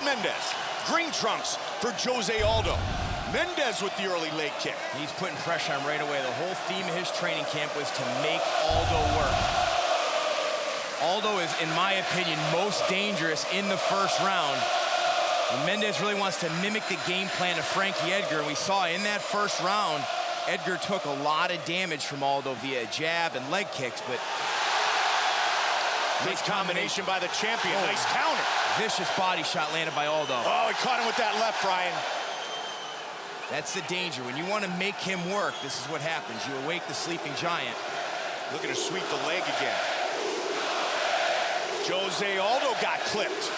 Mendes. Green trunks for Jose Aldo. Mendes with the early leg kick. He's putting pressure on him right away. The whole theme of his training camp was to make Aldo work. Aldo is, in my opinion, most dangerous in the first round. And Mendes really wants to mimic the game plan of Frankie Edgar. And we saw in that first round, Edgar took a lot of damage from Aldo via jab and leg kicks, but nice combination by the champion. Oh, nice counter. Vicious body shot landed by Aldo. Oh, he caught him with that left, Brian. That's the danger. When you want to make him work, this is what happens. You awake the sleeping giant. Looking to sweep the leg again. Jose Aldo got clipped.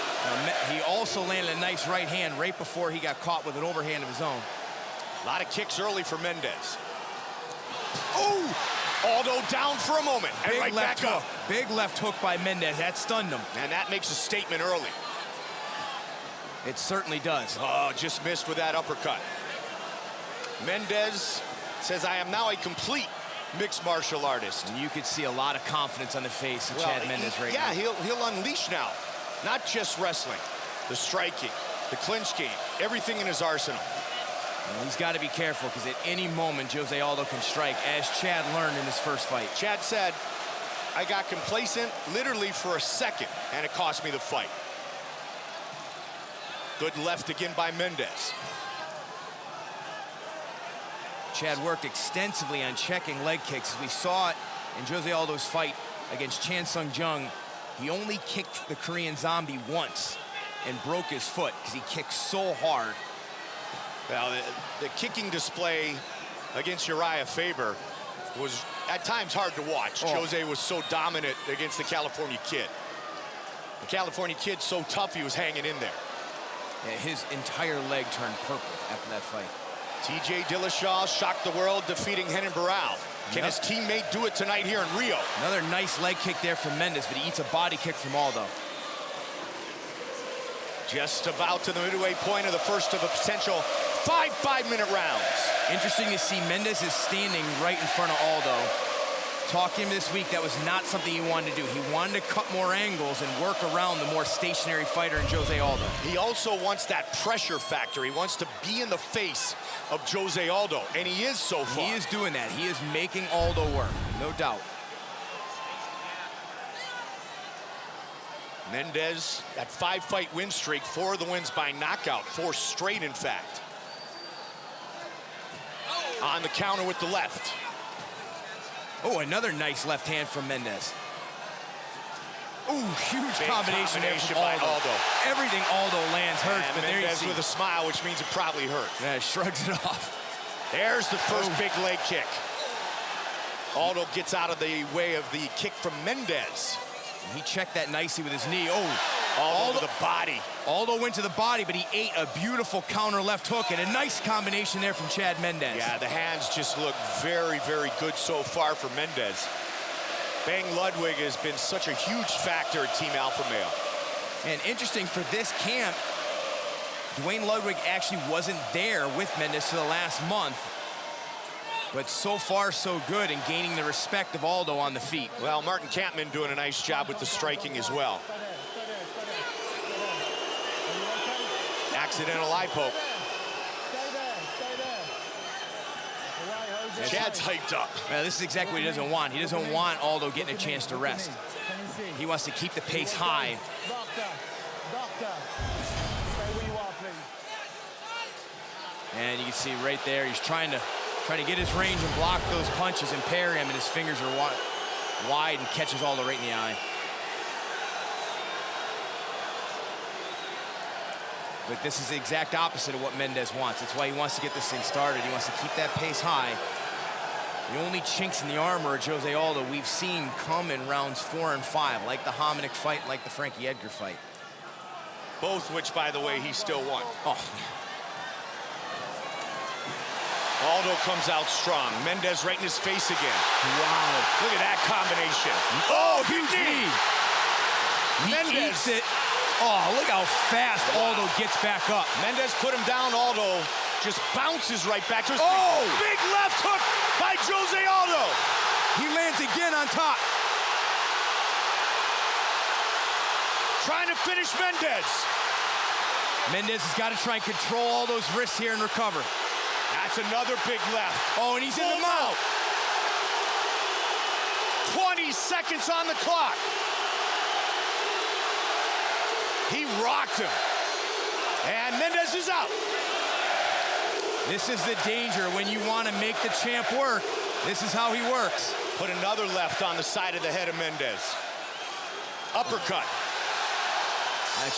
He also landed a nice right hand right before he got caught with an overhand of his own. A lot of kicks early for Mendes. Oh! Aldo down for a moment and Big right left back hook. up. Big left hook by Mendes. That stunned him. And that makes a statement early. It certainly does. Oh, just missed with that uppercut. Mendes says, I am now a complete mixed martial artist. And you could see a lot of confidence on the face of Chad Mendes right now. Yeah, he'll unleash now. Not just wrestling, the striking, the clinch game, everything in his arsenal. And he's got to be careful because at any moment Jose Aldo can strike, as Chad learned in his first fight. Chad said, I got complacent literally for a second, and it cost me the fight. Good left again by Mendes. Chad worked extensively on checking leg kicks. We saw it in Jose Aldo's fight against Chan Sung Jung. He only kicked the Korean Zombie once and broke his foot because he kicked so hard. Well, the kicking display against Uriah Faber was at times hard to watch. Oh. Jose was so dominant against the California Kid. The California Kid so tough he was hanging in there. Yeah, his entire leg turned purple after that fight. TJ Dillashaw shocked the world, defeating Renan Barão. Can his teammate do it tonight here in Rio? Another nice leg kick there from Mendes, but he eats a body kick from Aldo. Just about to the midway point of the first of a potential 5 5-minute rounds. Interesting to see Mendes is standing right in front of Aldo. Talking to him this week, that was not something he wanted to do. He wanted to cut more angles and work around the more stationary fighter in Jose Aldo. He also wants that pressure factor. He wants to be in the face of Jose Aldo, and he is so far. He is doing that. He is making Aldo work, no doubt. Mendes, that 5-fight win streak, 4 of the wins by knockout, 4 straight, in fact. On the counter with the left. Oh, another nice left hand from Mendes. Ooh, huge combination there from by Aldo. Everything Aldo lands hurts, but there you Mendes see. with a smile, which means it probably hurt. Yeah, shrugs it off. There's the first big leg kick. Aldo gets out of the way of the kick from Mendes. He checked that nicely with his knee. Oh, Aldo to the body. Aldo went to the body, but he ate a beautiful counter left hook, and a nice combination there from Chad Mendes. Yeah, the hands just look very, very good so far for Mendes. Bang Ludwig has been such a huge factor at Team Alpha Male. And interesting for this camp, Dwayne Ludwig actually wasn't there with Mendes for the last month. But so far, so good in gaining the respect of Aldo on the feet. Well, Martin Kampman doing a nice job with the striking as well. Accidental eye poke. Chad's hyped up. Well, this is exactly what he doesn't want. He doesn't want Aldo getting a chance to rest. He wants to keep the pace high. And you can see right there, he's trying to get his range and block those punches and parry him, and his fingers are wide and catches Aldo right in the eye. But this is the exact opposite of what Mendes wants. That's why he wants to get this thing started. He wants to keep that pace high. The only chinks in the armor of Jose Aldo we've seen come in rounds 4 and 5, like the Hominick fight, like the Frankie Edgar fight. Both which, by the way, he still won. Oh. Aldo comes out strong. Mendes right in his face again. Wow. Look at that combination. Oh, huge knee. He Mendes eats it. Oh, look how fast Aldo gets back up. Mendes put him down. Aldo just bounces right back to his feet. Big left hook by Jose Aldo. He lands again on top. Trying to finish Mendes. Mendez has got to try and control all those wrists here and recover. That's another big left. Oh, and he's in the mouth. 20 seconds on the clock. He rocked him. And Mendes is out. This is the danger when you want to make the champ work. This is how he works. Put another left on the side of the head of Mendes. Uppercut.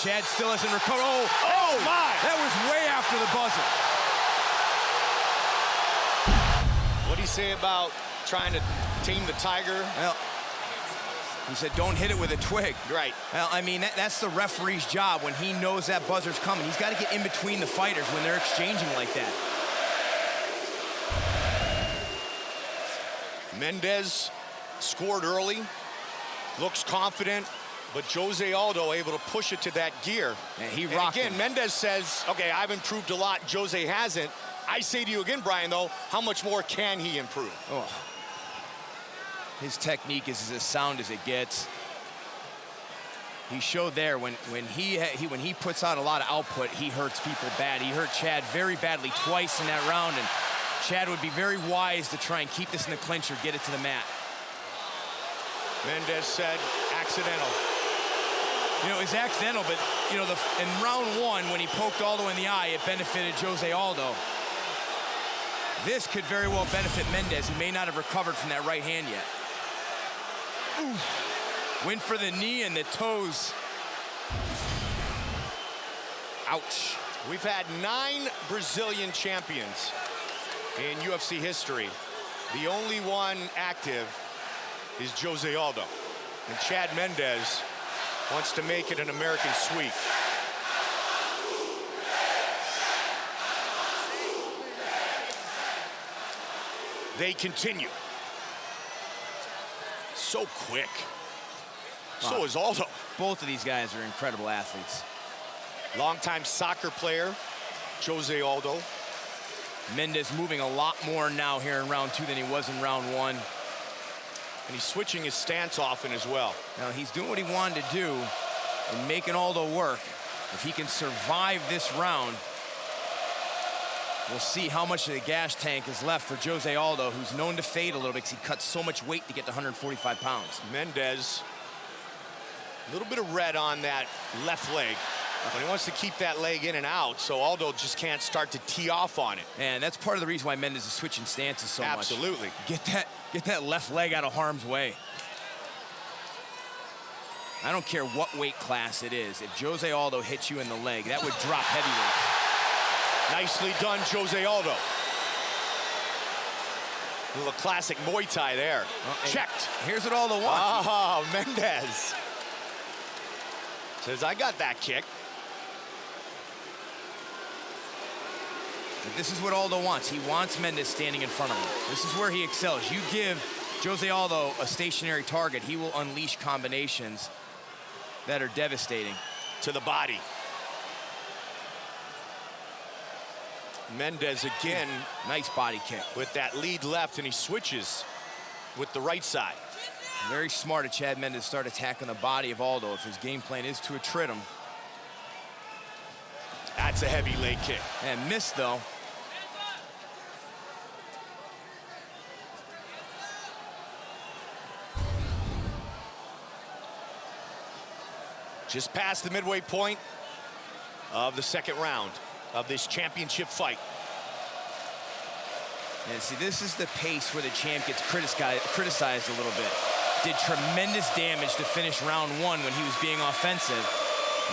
Chad still hasn't recovered. Oh my! That was way after the buzzer. What do you say about trying to tame the tiger? Well, he said, don't hit it with a twig. Right. Well, I mean, that's the referee's job when he knows that buzzer's coming. He's got to get in between the fighters when they're exchanging like that. Mendes scored early, looks confident, but Jose Aldo able to push it to that gear. And he and rocked again, him. Mendes says, okay, I've improved a lot, Jose hasn't. I say to you again, Brian, though, how much more can he improve? Oh. His technique is as sound as it gets. He showed there when he puts out a lot of output, he hurts people bad. He hurt Chad very badly twice in that round, and Chad would be very wise to try and keep this in the clinch or get it to the mat. Mendes said accidental. You know, it's accidental, but you know, in round one when he poked Aldo in the eye, it benefited Jose Aldo. This could very well benefit Mendes, who may not have recovered from that right hand yet. Oof. Went for the knee and the toes. Ouch. We've had 9 Brazilian champions in UFC history. The only one active is Jose Aldo. And Chad Mendes wants to make it an American sweep. They continue. So quick. So is Aldo. Both of these guys are incredible athletes. Longtime soccer player, Jose Aldo. Mendes moving a lot more now here in round 2 than he was in round 1. And he's switching his stance often as well. Now he's doing what he wanted to do and making Aldo work. If he can survive this round, we'll see how much of the gas tank is left for Jose Aldo, who's known to fade a little bit because he cuts so much weight to get to 145 pounds. Mendes, a little bit of red on that left leg. But he wants to keep that leg in and out, so Aldo just can't start to tee off on it. And that's part of the reason why Mendes is switching stances so much. Absolutely. Get that left leg out of harm's way. I don't care what weight class it is. If Jose Aldo hits you in the leg, that would drop heavyweight. Nicely done, Jose Aldo. A little classic Muay Thai there. Checked. Here's what Aldo wants. Oh, Mendes says, I got that kick. But this is what Aldo wants. He wants Mendes standing in front of him. This is where he excels. You give Jose Aldo a stationary target, he will unleash combinations that are devastating. To the body. Mendes again. Nice body kick. With that lead left, and he switches with the right side. Very smart of Chad Mendes to start attacking the body of Aldo if his game plan is to attrit him. That's a heavy leg kick. And missed, though. Just past the midway point of the second round of this championship fight. And see, this is the pace where the champ gets criticized a little bit. Did tremendous damage to finish round 1 when he was being offensive.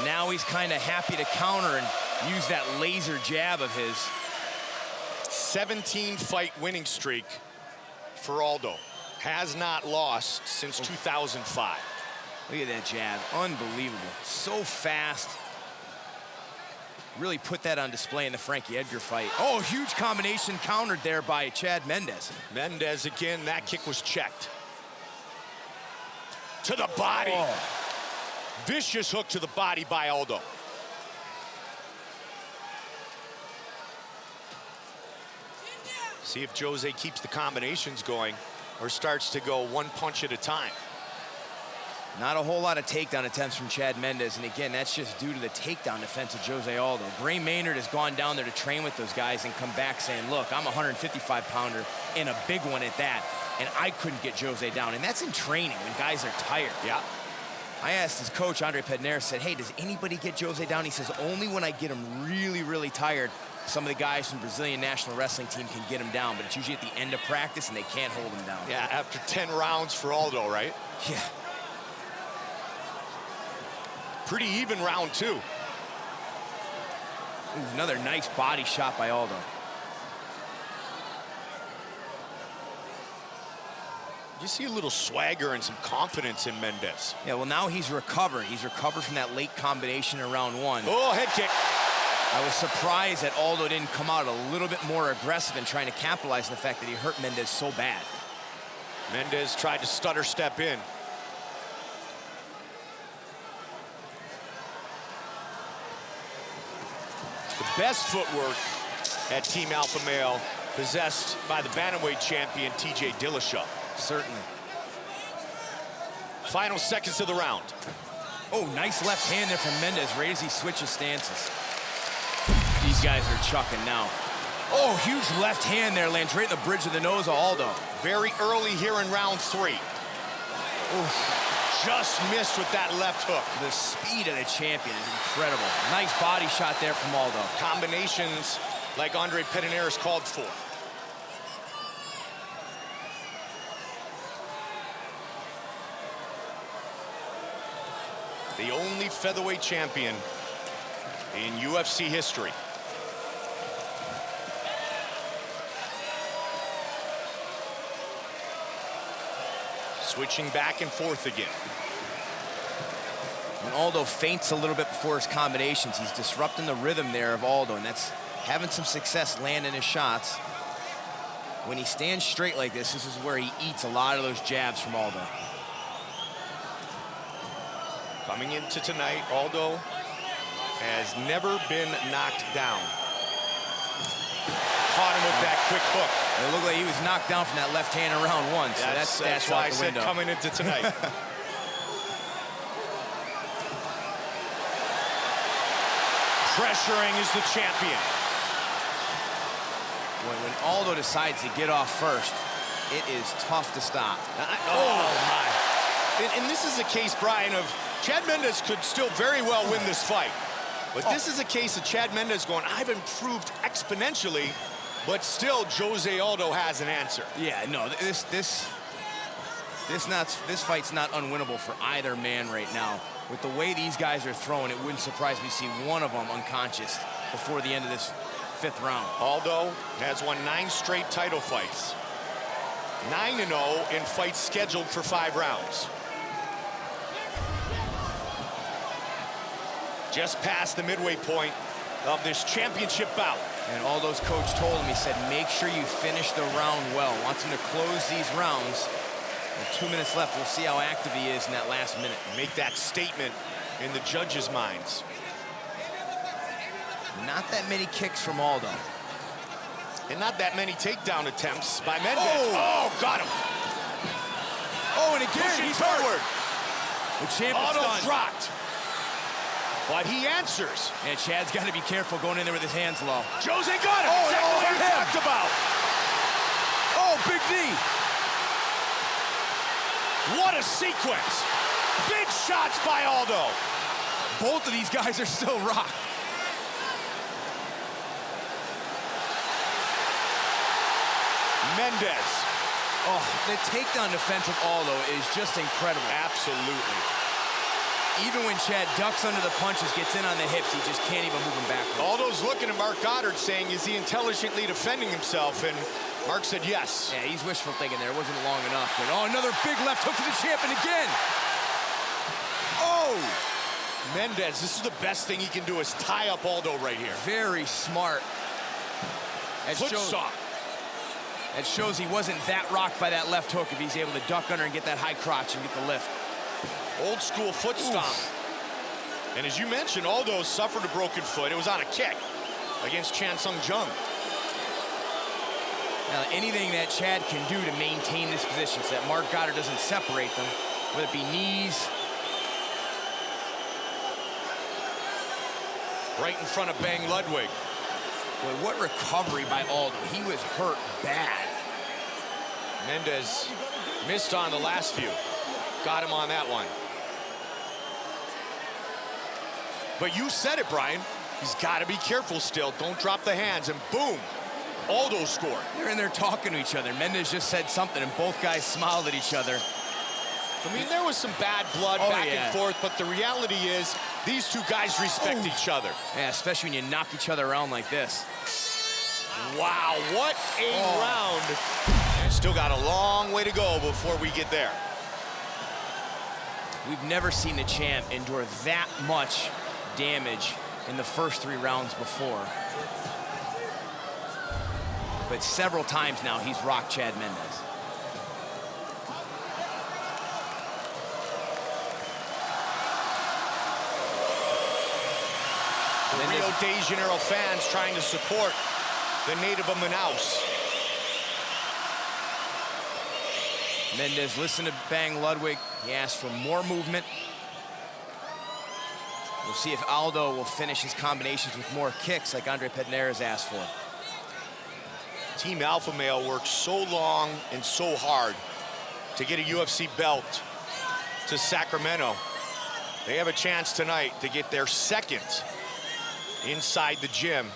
Now he's kind of happy to counter and use that laser jab of his. 17-fight winning streak for Aldo. Has not lost since 2005. Look at that jab, unbelievable. So fast. Really put that on display in the Frankie Edgar fight. Oh, huge combination countered there by Chad Mendes. Mendes again, that kick was checked. To the body. Oh. Vicious hook to the body by Aldo. See if Jose keeps the combinations going or starts to go one punch at a time. Not a whole lot of takedown attempts from Chad Mendes, and again, that's just due to the takedown defense of Jose Aldo. Gray Maynard has gone down there to train with those guys and come back saying, look, I'm a 155-pounder and a big one at that, and I couldn't get Jose down, and that's in training when guys are tired. Yeah. I asked his coach, Andre Pedneris, said, hey, does anybody get Jose down? He says, only when I get him really, really tired. Some of the guys from Brazilian national wrestling team can get him down, but it's usually at the end of practice and they can't hold him down. Yeah, after 10 rounds for Aldo, right? Yeah. Pretty even round 2. Ooh, another nice body shot by Aldo. You see a little swagger and some confidence in Mendes. Yeah, well, now he's recovered. He's recovered from that late combination in round 1. Oh, head kick. I was surprised that Aldo didn't come out a little bit more aggressive in trying to capitalize on the fact that he hurt Mendes so bad. Mendes tried to stutter step in. The best footwork at Team Alpha Male possessed by the bantamweight champion, TJ Dillashaw. Certainly. Final seconds of the round. Oh, nice left hand there from Mendes right as he switches stances. These guys are chucking now. Oh, huge left hand there, lands right in the bridge of the nose of Aldo. Very early here in round 3. Oof. Just missed with that left hook. The speed of the champion is incredible. Nice body shot there from Aldo. Combinations like Andre Pedneris called for. The only featherweight champion in UFC history. Switching back and forth again. When Aldo feints a little bit before his combinations, he's disrupting the rhythm there of Aldo, and that's having some success landing his shots. When he stands straight like this, this is where he eats a lot of those jabs from Aldo. Coming into tonight, Aldo has never been knocked down. Caught him with that quick hook. It looked like he was knocked down from that left hand in round 1, so that's why I out the said window. coming into tonight. Pressuring is the champion. When Aldo decides to get off first, it is tough to stop. Oh my. And this is a case, Brian, of Chad Mendes could still very well win this fight. But this is a case of Chad Mendes going, I've improved exponentially, but still Jose Aldo has an answer. Yeah, no, this fight's not unwinnable for either man right now. With the way these guys are throwing, it wouldn't surprise me to see one of them unconscious before the end of this 5th round. Aldo has won 9 straight title fights. 9-0 in fights scheduled for 5 rounds. Just past the midway point of this championship bout. And Aldo's coach told him, he said, make sure you finish the round well. Wants him to close these rounds. With 2 minutes left, we'll see how active he is in that last minute. Make that statement in the judges' minds. Not that many kicks from Aldo. And not that many takedown attempts by Mendes. Oh, got him. Oh, and again, Pushing he's forward. The champion's Aldo's done. dropped. But he answers. And Chad's got to be careful going in there with his hands low. Jose got him. Exactly what we talked about. Oh, big knee. What a sequence. Big shots by Aldo. Both of these guys are still rocked. Mendes. Oh, the takedown defense of Aldo is just incredible. Absolutely. Even when Chad ducks under the punches, gets in on the hips, he just can't even move him backwards. Aldo's looking at Mark Goddard saying, is he intelligently defending himself? And Mark said yes. Yeah, he's wishful thinking there. It wasn't long enough. But oh, another big left hook for the champion again. Oh! Mendes, this is the best thing he can do is tie up Aldo right here. Very smart. Foot stomp. That shows he wasn't that rocked by that left hook if he's able to duck under and get that high crotch and get the lift. Old school foot stomp. And as you mentioned, Aldo suffered a broken foot. It was on a kick against Chan Sung Jung. Now, anything that Chad can do to maintain this position so that Mark Goddard doesn't separate them, whether it be knees, right in front of Bang Ludwig. Boy, what recovery by Aldo. He was hurt bad. Mendes missed on the last few. Got him on that one. But you said it, Brian. He's got to be careful still. Don't drop the hands, and boom, Aldo scored. They're in there talking to each other. Mendes just said something, and both guys smiled at each other. I mean, there was some bad blood back and forth, but the reality is these two guys respect each other. Yeah, especially when you knock each other around like this. Wow, what a round. And still got a long way to go before we get there. We've never seen the champ endure that much damage in the first 3 rounds before. But several times now, he's rocked Chad Mendes. The Rio de Janeiro fans trying to support the native of Manaus. Mendes listened to Bang Ludwig. He asked for more movement. We'll see if Aldo will finish his combinations with more kicks like Andre Pedernera's asked for. Team Alpha Male worked so long and so hard to get a UFC belt to Sacramento. They have a chance tonight to get their second inside the gym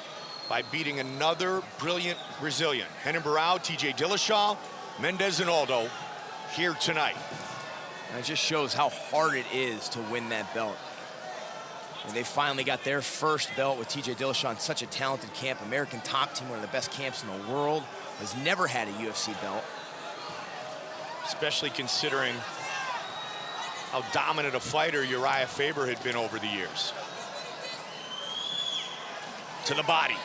by beating another brilliant Brazilian. Renan Barão, TJ Dillashaw, Mendes, and Aldo here tonight. And it just shows how hard it is to win that belt. And they finally got their first belt with TJ Dillashaw in such a talented camp. American Top Team, one of the best camps in the world, has never had a UFC belt. Especially considering how dominant a fighter Uriah Faber had been over the years. To the body.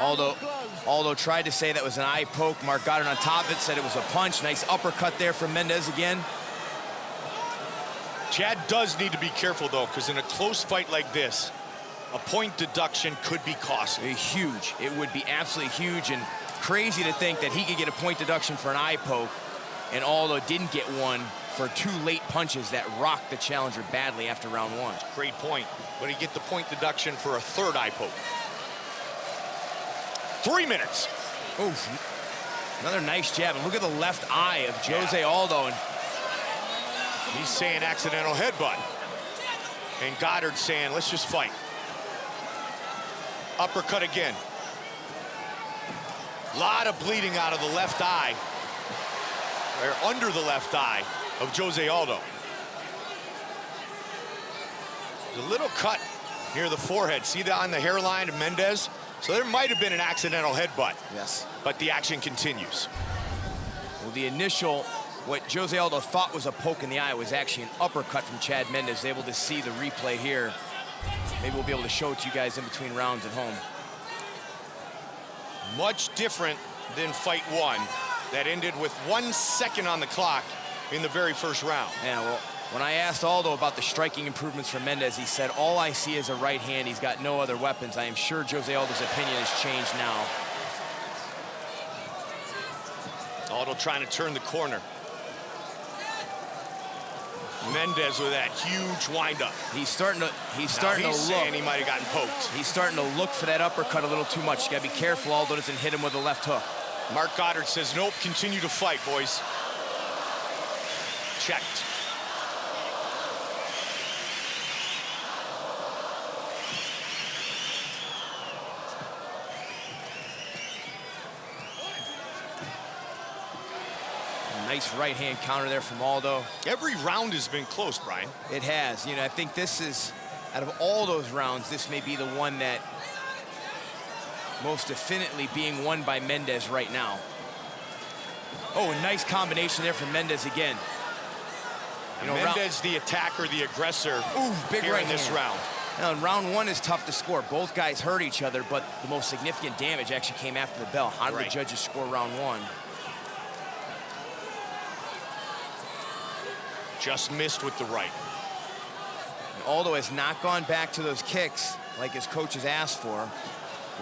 Aldo tried to say that was an eye poke. Mark Goddard on top of it said it was a punch. Nice uppercut there from Mendes again. Chad does need to be careful, though, because in a close fight like this, a point deduction could be costly. Huge. It would be absolutely huge, and crazy to think that he could get a point deduction for an eye poke, and Aldo didn't get one for 2 late punches that rocked the challenger badly after round 1. Great point. But he get the point deduction for a 3rd eye poke. 3 minutes. Oof. Another nice jab, and look at the left eye of Jose Aldo. And he's saying accidental headbutt. And Goddard saying, let's just fight. Uppercut again. A lot of bleeding out of the left eye, or under the left eye of Jose Aldo. There's a little cut near the forehead. See that on the hairline of Mendes? So there might have been an accidental headbutt. Yes. But the action continues. Well, the initial, what Jose Aldo thought was a poke in the eye was actually an uppercut from Chad Mendes. Able to see the replay here. Maybe we'll be able to show it to you guys in between rounds at home. Much different than fight 1 that ended with 1 second on the clock in the very first round. Yeah, well, when I asked Aldo about the striking improvements from Mendes, he said, all I see is a right hand. He's got no other weapons. I am sure Jose Aldo's opinion has changed now. Aldo trying to turn the corner. Mendes with that huge windup. He's starting to look. Saying he might have gotten poked. He's starting to look for that uppercut a little too much. You gotta be careful Aldo doesn't hit him with a left hook. Mark Goddard says, nope, continue to fight, boys. Checked. Nice right hand counter there from Aldo. Every round has been close, Brian. It has. You know, I think this is, out of all those rounds, this may be the one that most definitely being won by Mendes right now. Oh, a nice combination there from Mendes again. You know, Mendes, the attacker, the aggressor. Ooh, big here right in this round. Now, in round 1 is tough to score. Both guys hurt each other, but the most significant damage actually came after the bell. How did the judges score round 1? Just missed with the right. And Aldo has not gone back to those kicks like his coaches asked for.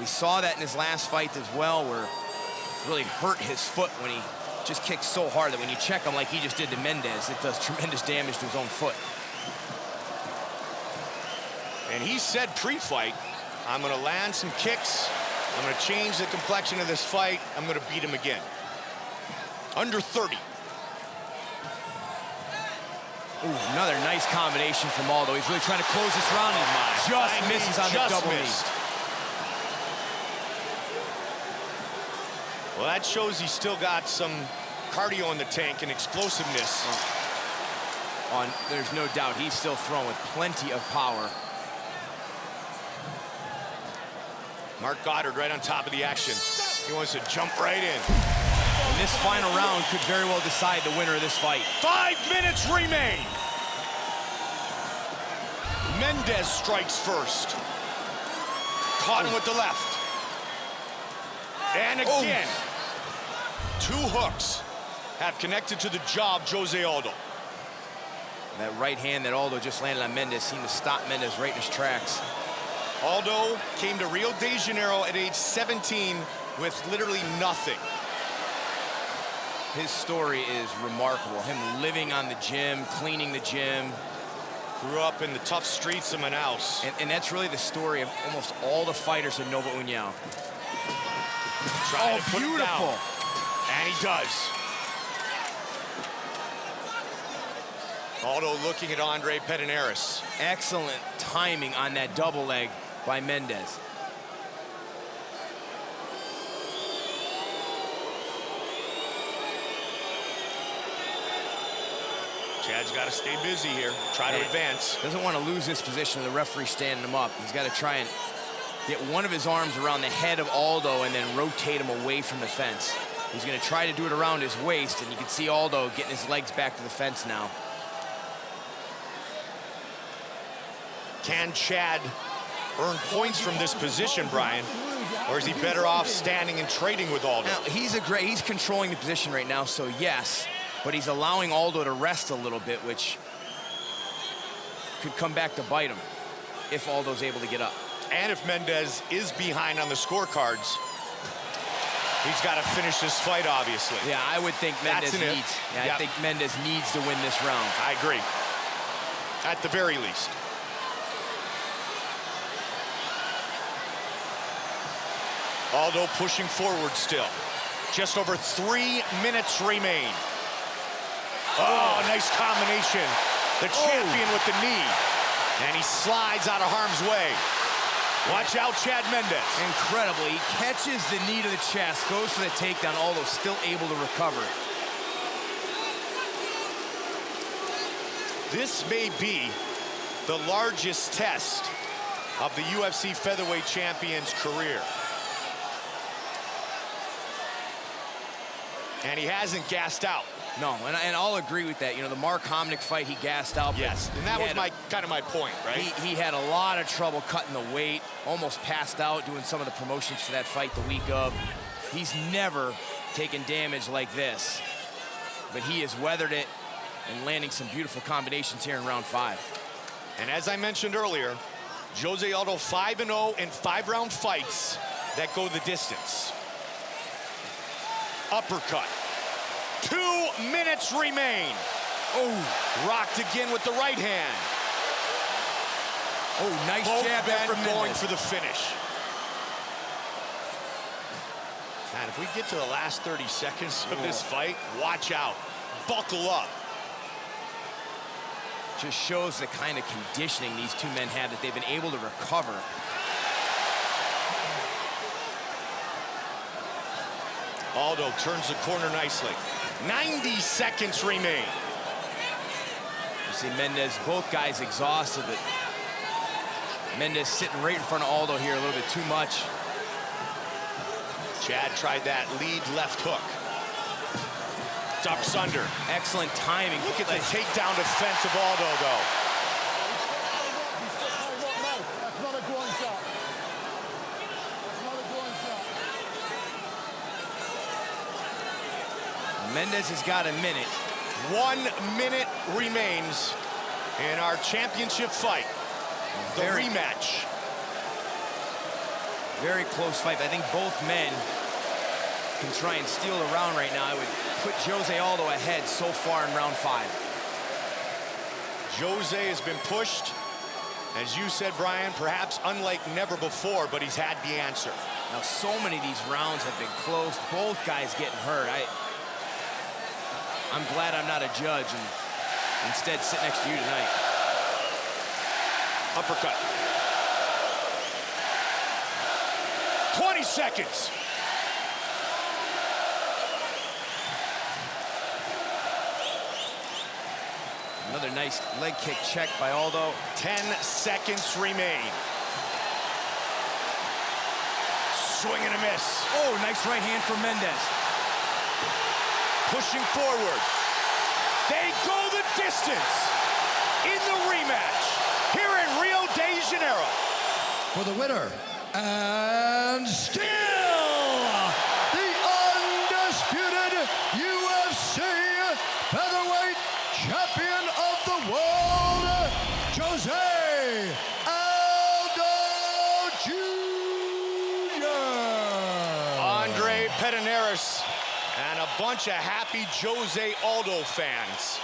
We saw that in his last fight as well, where it really hurt his foot when he just kicked so hard that when you check him like he just did to Mendes, it does tremendous damage to his own foot. And he said pre-fight, I'm gonna land some kicks, I'm gonna change the complexion of this fight, I'm gonna beat him again. Under 30. Ooh, another nice combination from Aldo. He's really trying to close this round and just misses on the double knee. Well, that shows he's still got some cardio in the tank and explosiveness. There's no doubt he's still throwing with plenty of power. Mark Goddard right on top of the action. He wants to jump right in. And this final round could very well decide the winner of this fight. 5 minutes remain. Mendes strikes first. Caught him with the left. And again. Two hooks have connected to the jaw of Jose Aldo. That right hand that Aldo just landed on Mendes seemed to stop Mendes right in his tracks. Aldo came to Rio de Janeiro at age 17 with literally nothing. His story is remarkable. Him living on the gym, cleaning the gym. Grew up in the tough streets of Manaus. And that's really the story of almost all the fighters in Nova União. Trying to put beautiful. it down. And he does. Aldo looking at Andre Pederneiras. Excellent timing on that double leg by Mendes. Chad's got to stay busy here, try to advance. Doesn't want to lose this position with the referee standing him up. He's got to try and get one of his arms around the head of Aldo and then rotate him away from the fence. He's going to try to do it around his waist, and you can see Aldo getting his legs back to the fence now. Can Chad earn points from this position, Brian? Or is he better off standing and trading with Aldo? Now, he's controlling the position right now, so yes, but he's allowing Aldo to rest a little bit, which could come back to bite him if Aldo's able to get up. And if Mendes is behind on the scorecards, he's got to finish this fight, obviously. Yeah, I would think Mendes needs. Yeah, I think Mendes needs to win this round. I agree. At the very least. Aldo pushing forward still. Just over 3 minutes remain. Oh, nice combination. The champion with the knee. And he slides out of harm's way. Watch out, Chad Mendes. Incredible. He catches the knee to the chest, goes for the takedown, Aldo still able to recover. This may be the largest test of the UFC featherweight champion's career. And he hasn't gassed out. No, and I'll agree with that. You know, the Mark Hominick fight, he gassed out. Yes, and that was kind of my point, right? He had a lot of trouble cutting the weight, almost passed out doing some of the promotions for that fight the week of. He's never taken damage like this, but he has weathered it and landing some beautiful combinations here in round 5. And as I mentioned earlier, Jose Aldo 5-0 in 5-round fights that go the distance. Uppercut. 2 minutes remain. Oh, rocked again with the right hand. Oh, nice jab from from going Mendes. for the finish. And if we get to the last 30 seconds of this fight, watch out. Buckle up. Just shows the kind of conditioning these two men have, that they've been able to recover. Aldo turns the corner nicely. 90 seconds remain. You see Mendes, both guys exhausted, but Mendes sitting right in front of Aldo here a little bit too much. Chad tried that lead left hook. Ducks under. Excellent timing. Look at the takedown defense of Aldo, though. That's not a groin shot. That's not a groin shot. Mendes has got a minute. 1 minute remains in our championship fight. The rematch. Very close fight. I think both men can try and steal the round right now. I would put Jose Aldo ahead so far in round 5. Jose has been pushed, As you said, Brian, perhaps unlike never before, but he's had the answer. Now, so many of these rounds have been close. Both guys getting hurt. I'm glad I'm not a judge and instead sit next to you tonight. Uppercut. 20 seconds. Another nice leg kick check by Aldo. 10 seconds remain. Swing and a miss. Oh, nice right hand from Mendes. Pushing forward. They go the distance in the rematch here in Rio de Janeiro. For the winner, and still the undisputed UFC featherweight champion of the world, Jose Aldo Jr. Andre Pederneiras and a bunch of happy Jose Aldo fans.